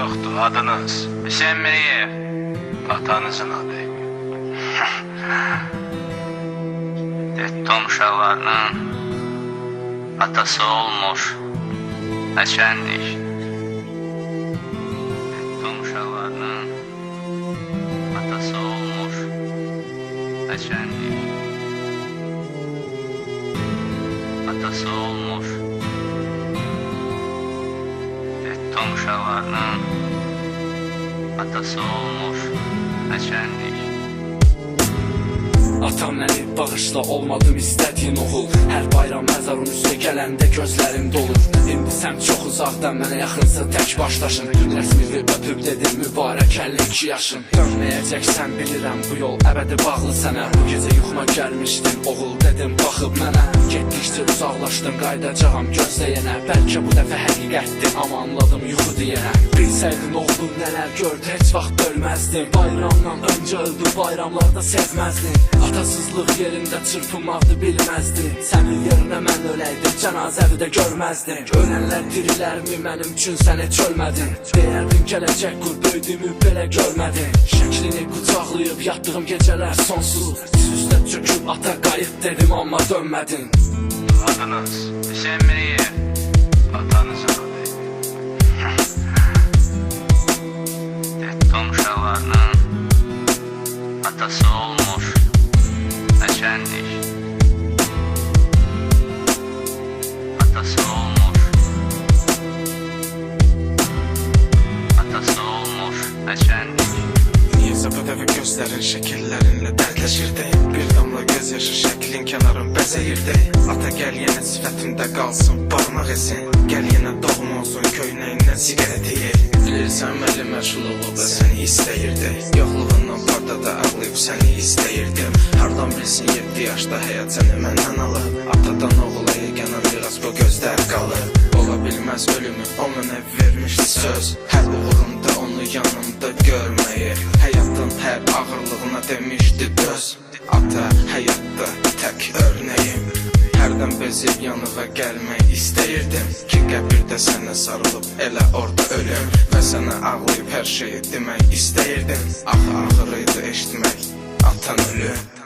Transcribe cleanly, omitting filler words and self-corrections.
Yoxdur, adınız Hüseyin atanızın adı. Detdom uşaqlarının atası olmuş Həsənlik. Detdom uşaqlarının atası olmuş Həsənlik. Atası olmuş Detdom uşaqlarının atası olmuş Həsənlik. Atam məni bağışla, olmadım istədiyin oğul. Hər bayram məzarın üstə gələndə gözlərim dolur. İndi sən çox uzaqdan mənə yaxınsa tək başdaşın. Rəsmini öpüb dedim mübarək 52 yaşın. Dönməyəcəksən bilirəm, bu yol əbədi bağlı sənə. Bu gecə yuxuma gəlmişdin oğul, dedim baxıb mənə. Getdikcə uzaqlaşdın, qaydacağam gözləyənə. Bəlkə bu dəfə həqiqətdir, amma anladım yuxu deyənə. Bilsəydin oğlum nələr gördü, heç vaxt bölməzdin. Bayramdan öncə öldü, bayramlarda sevməzdin. Atasızlıq yerində çırpınmaqdı bilməzdin. Sənin yerinə mən öləydim, cənazəvi də görməzdin. Ölənlər dirilərmi mənim üçün sən heç ölmədin. Deyərdin gələcək qur, böyüdüyümü belə görmədin. Şəklini qucaqlayıb yatdığım gecələr sonsuz. Üstə çöküb ata qayıt dedim amma dönmədin. Adınız Hüseyin atanızın adı. Detdom uşaqlarının atası olmuş Həsənlik. Atası olmuş Həsənlik. Niyəsə bu dəfə gözlərin şəkillərinlə dərdləşirdi. Bir damla göz yaşı şəklin kənarın bəzəyirdi. Ata gəl yenə sifətimdə qalsın barmaq esin. Gəl yenə doğum olsun köynəyindən siqaret ye. Bilirsən məli məşğuluğu da səni istəyirdi. Yoxluğundan pardada ağlayıb səni istəyirdim. Hardan bilsin 7 yaşda həyat səni məndən alıb. Atadan oğula yeganə biraz bu gözlər qalıb. Ola bilməz ölümü o mənə vermişdi söz. Hər uğurumda onu yanımda görməyi, həyatın hər ağırlığına demişdi döz. Ata həyatda tək örnəyim. Hərdən bezib yanığa gəlmək istəyirdim ki, qəbirdə sənə sarılıb elə orada ölüm. Və sənə ağlayıb hər şeyi demək istəyirdim. Axı ağır idi eşitmək atan ölüm.